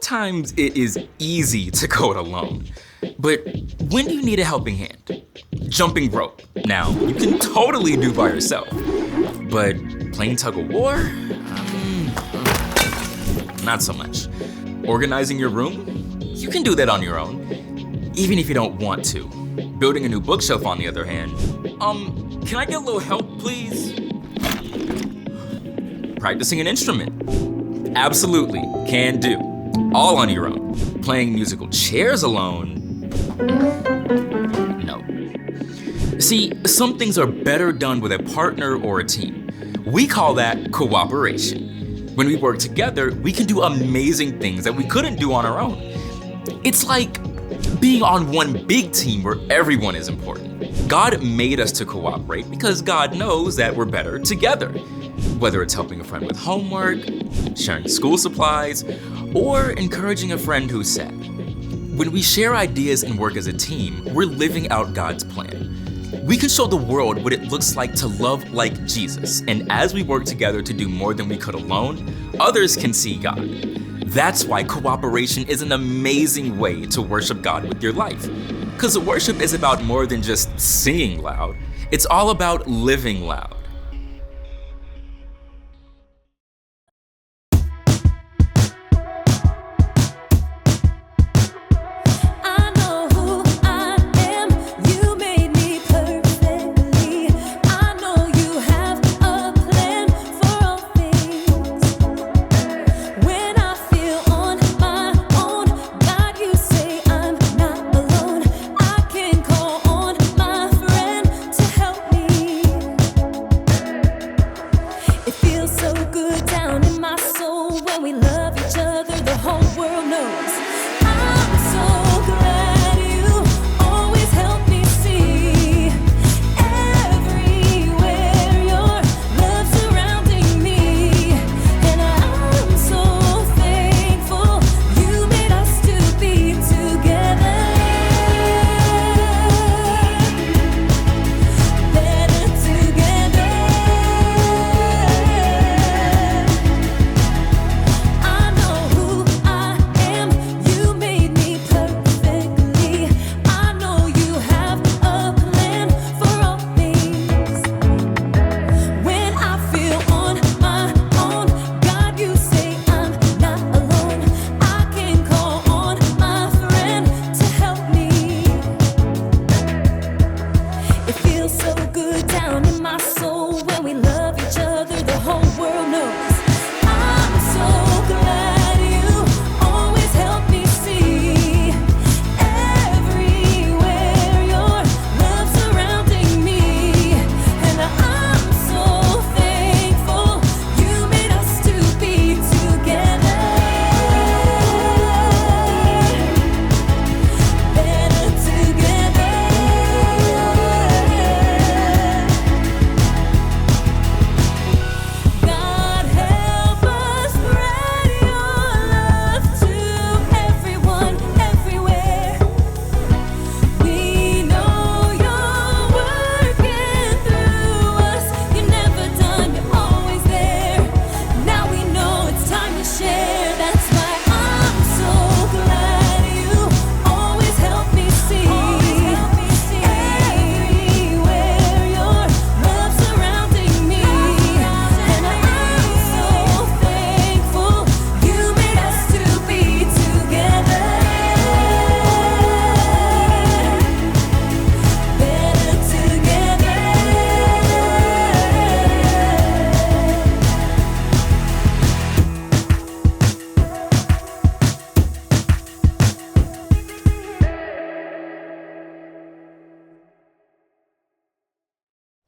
sometimes it is easy to code alone. But when do you need a helping hand? Jumping rope. Now, you can totally do by yourself. But playing tug of war? Not so much. Organizing your room? You can do that on your own, even if you don't want to. Building a new bookshelf, on the other hand, can I get a little help, please? Practicing an instrument? Absolutely, can do. All on your own. Playing musical chairs alone? No. See, some things are better done with a partner or a team. We call that cooperation. When we work together, we can do amazing things that we couldn't do on our own. It's like being on one big team where everyone is important. God made us to cooperate because God knows that we're better together. Whether it's helping a friend with homework, sharing school supplies, or encouraging a friend who's sad. When we share ideas and work as a team, we're living out God's plan. We can show the world what it looks like to love like Jesus, and as we work together to do more than we could alone, others can see God. That's why cooperation is an amazing way to worship God with your life. Because worship is about more than just singing loud, it's all about living loud.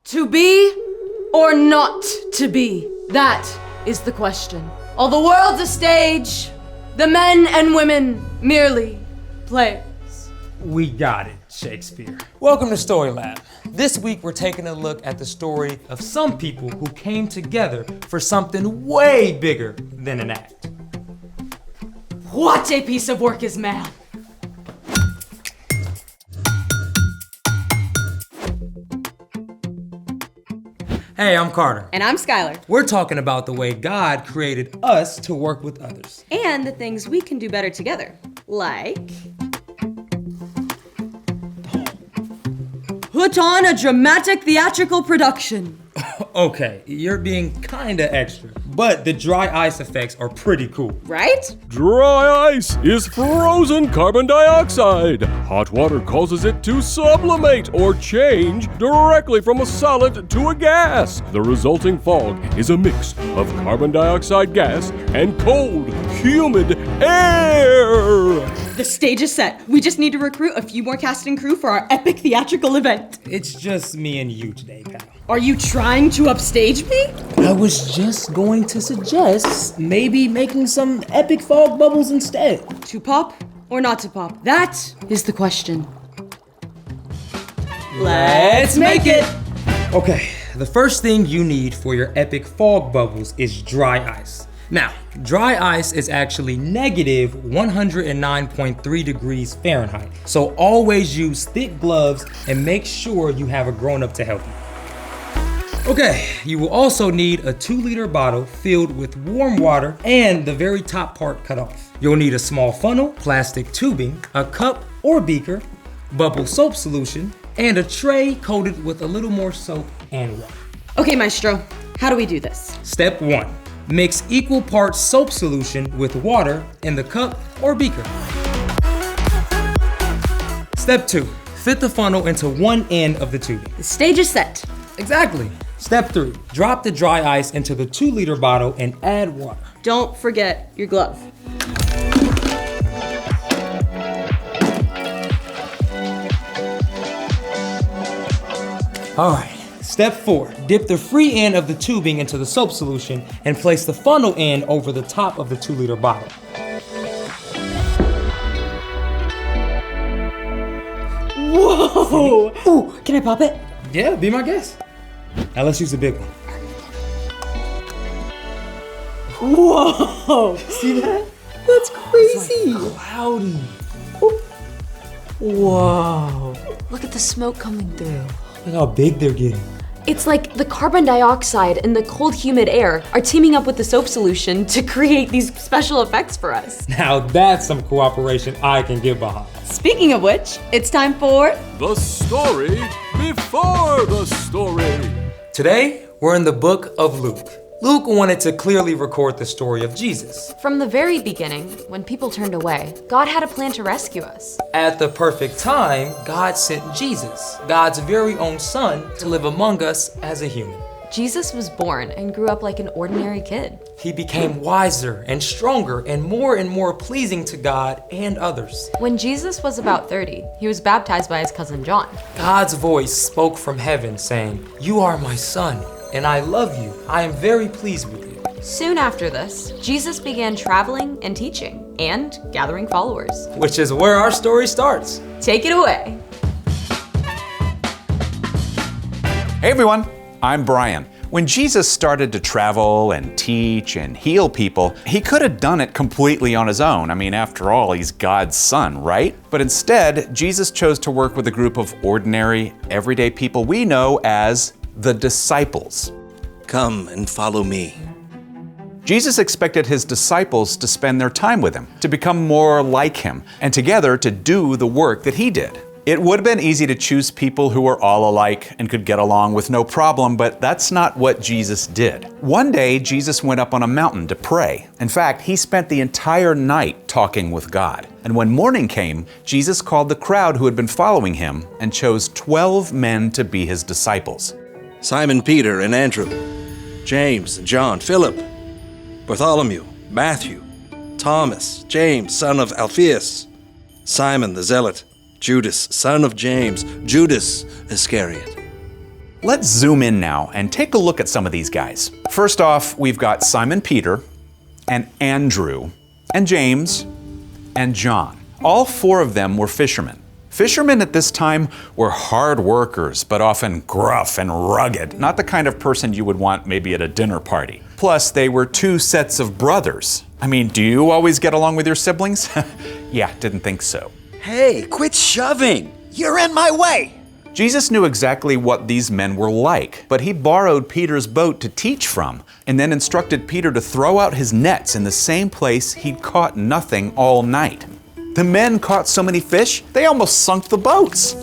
To be or not to be? That is the question. All the world's a stage, the men and women merely players. We got it, Shakespeare. Welcome to Story Lab. This week we're taking a look at the story Of some people who came together for something way bigger than an act. What a piece of work is man! Hey, I'm Carter. And I'm Skylar. We're talking about the way God created us to work with others. And the things we can do better together. Like... Put on a dramatic theatrical production. Okay, you're being kinda extra, but the dry ice effects are pretty cool. Right? Dry ice is frozen carbon dioxide. Hot water causes it to sublimate or change directly from a solid to a gas. The resulting fog is a mix of carbon dioxide gas and cold, humid air. The stage is set. We just need to recruit a few more cast and crew for our epic theatrical event. It's just me and you today, pal. Are you trying to upstage me? I was just going to suggest maybe making some epic fog bubbles instead. To pop or not to pop? That is the question. Let's make it! Okay, the first thing you need for your epic fog bubbles is dry ice. Now, dry ice is actually negative 109.3 degrees Fahrenheit. So always use thick gloves and make sure you have a grown-up to help you. Okay, you will also need a 2-liter bottle filled with warm water and the very top part cut off. You'll need a small funnel, plastic tubing, a cup or beaker, bubble soap solution, and a tray coated with a little more soap and water. Okay, Maestro, how do we do this? Step 1. Mix equal parts soap solution with water in the cup or beaker. Step 2. Fit the funnel into one end of the tubing. The stage is set. Exactly. Step 3. Drop the dry ice into the 2-liter bottle and add water. Don't forget your glove. All right. Step 4. Dip the free end of the tubing into the soap solution and place the funnel end over the top of the 2-liter bottle. Whoa! Ooh, can I pop it? Yeah, be my guest. Now let's use the big one. Whoa! See that? That's crazy. It's like cloudy. Whoa. Look at the smoke coming through. Look how big they're getting. It's like the carbon dioxide and the cold, humid air are teaming up with the soap solution to create these special effects for us. Now that's some cooperation I can get behind. Speaking of which, it's time for... The story before the story. Today, we're in the book of Luke. Luke wanted to clearly record the story of Jesus. From the very beginning, when people turned away, God had a plan to rescue us. At the perfect time, God sent Jesus, God's very own son, to live among us as a human. Jesus was born and grew up like an ordinary kid. He became wiser and stronger and more pleasing to God and others. When Jesus was about 30, he was baptized by his cousin John. God's voice spoke from heaven saying, "You are my son, and I love you. I am very pleased with you." Soon after this, Jesus began traveling and teaching and gathering followers. Which is where our story starts. Take it away. Hey everyone, I'm Brian. When Jesus started to travel and teach and heal people, he could have done it completely on his own. I mean, after all, he's God's son, right? But instead, Jesus chose to work with a group of ordinary, everyday people we know as the disciples. Come and follow me. Jesus expected his disciples to spend their time with him, to become more like him, and together to do the work that he did. It would have been easy to choose people who were all alike and could get along with no problem, but that's not what Jesus did. One day, Jesus went up on a mountain to pray. In fact, he spent the entire night talking with God. And when morning came, Jesus called the crowd who had been following him and chose 12 men to be his disciples. Simon Peter and Andrew, James and John, Philip, Bartholomew, Matthew, Thomas, James, son of Alphaeus, Simon the Zealot, Judas, son of James, Judas Iscariot. Let's zoom in now and take a look at some of these guys. First off, we've got Simon Peter and Andrew and James and John. All 4 of them were fishermen. Fishermen at this time were hard workers, but often gruff and rugged, not the kind of person you would want maybe at a dinner party. Plus, they were 2 sets of brothers. I mean, do you always get along with your siblings? Yeah, didn't think so. Hey, quit shoving! You're in my way! Jesus knew exactly what these men were like, but he borrowed Peter's boat to teach from, and then instructed Peter to throw out his nets in the same place he'd caught nothing all night. The men caught so many fish, they almost sunk the boats.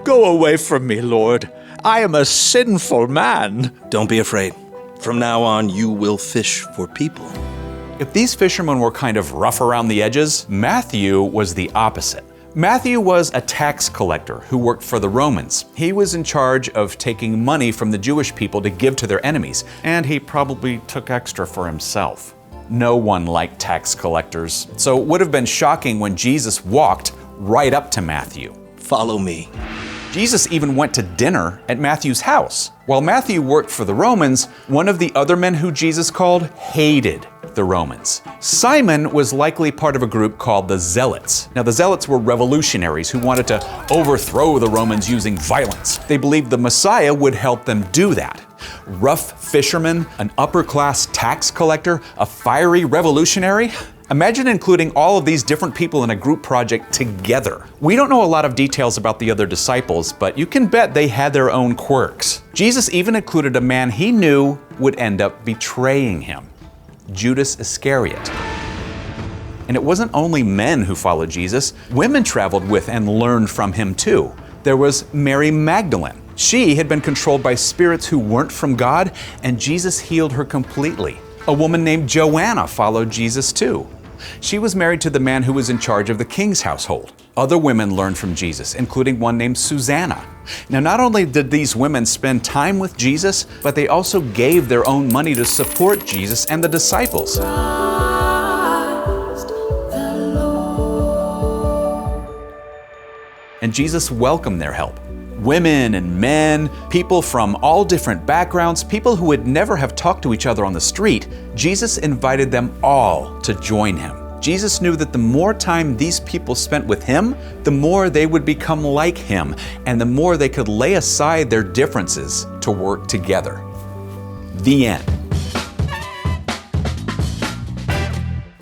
Go away from me, Lord. I am a sinful man. Don't be afraid. From now on, you will fish for people. If these fishermen were kind of rough around the edges, Matthew was the opposite. Matthew was a tax collector who worked for the Romans. He was in charge of taking money from the Jewish people to give to their enemies, and he probably took extra for himself. No one liked tax collectors, so it would have been shocking when Jesus walked right up to Matthew. Follow me. Jesus even went to dinner at Matthew's house. While Matthew worked for the Romans, one of the other men who Jesus called hated the Romans. Simon was likely part of a group called the Zealots. Now, the Zealots were revolutionaries who wanted to overthrow the Romans using violence. They believed the Messiah would help them do that. Rough fishermen, an upper-class tax collector, a fiery revolutionary. Imagine including all of these different people in a group project together. We don't know a lot of details about the other disciples, but you can bet they had their own quirks. Jesus even included a man he knew would end up betraying him, Judas Iscariot. And it wasn't only men who followed Jesus, women traveled with and learned from him too. There was Mary Magdalene. She had been controlled by spirits who weren't from God, and Jesus healed her completely. A woman named Joanna followed Jesus too. She was married to the man who was in charge of the king's household. Other women learned from Jesus, including one named Susanna. Now, not only did these women spend time with Jesus, but they also gave their own money to support Jesus and the disciples. And Jesus welcomed their help. Women and men, people from all different backgrounds, people who would never have talked to each other on the street, Jesus invited them all to join him. Jesus knew that the more time these people spent with him, the more they would become like him, and the more they could lay aside their differences to work together. The end.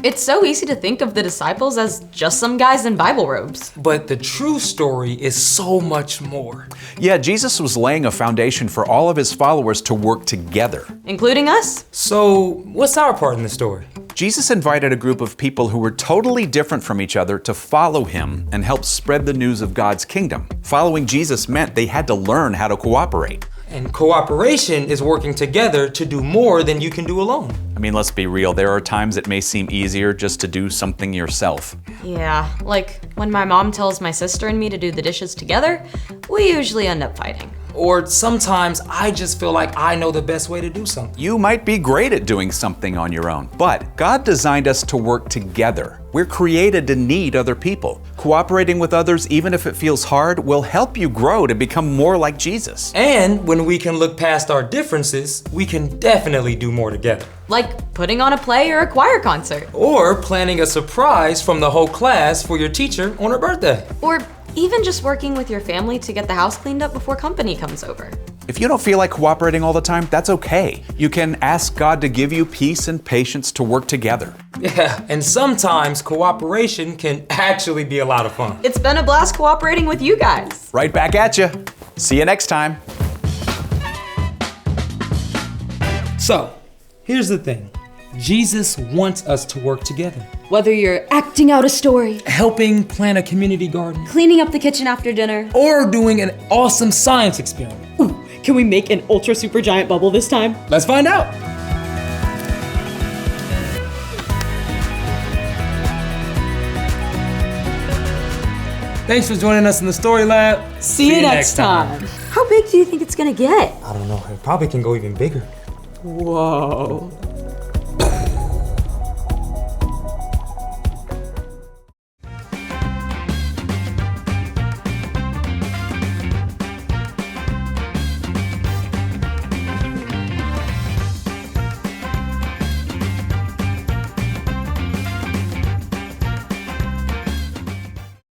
It's so easy to think of the disciples as just some guys in Bible robes. But the true story is so much more. Yeah, Jesus was laying a foundation for all of his followers to work together. Including us? So, what's our part in the story? Jesus invited a group of people who were totally different from each other to follow him and help spread the news of God's kingdom. Following Jesus meant they had to learn how to cooperate. And cooperation is working together to do more than you can do alone. I mean, let's be real, there are times it may seem easier just to do something yourself. Yeah, like when my mom tells my sister and me to do the dishes together, we usually end up fighting. Or sometimes I just feel like I know the best way to do something. You might be great at doing something on your own, but God designed us to work together. We're created to need other people. Cooperating with others, even if it feels hard, will help you grow to become more like Jesus. And when we can look past our differences, we can definitely do more together. Like putting on a play or a choir concert. Or planning a surprise from the whole class for your teacher on her birthday. Or even just working with your family to get the house cleaned up before company comes over. If you don't feel like cooperating all the time, that's okay. You can ask God to give you peace and patience to work together. Yeah, and sometimes cooperation can actually be a lot of fun. It's been a blast cooperating with you guys. Right back at you. See you next time. So, here's the thing. Jesus wants us to work together. Whether you're acting out a story, Helping plant a community garden, cleaning up the kitchen after dinner, or doing an awesome science experiment. ooh, can we make an ultra super giant bubble this time? Let's find out. Thanks for joining us in the Story Lab. See you next time. How big do you think it's gonna get? I don't know, it probably can go even bigger. Whoa.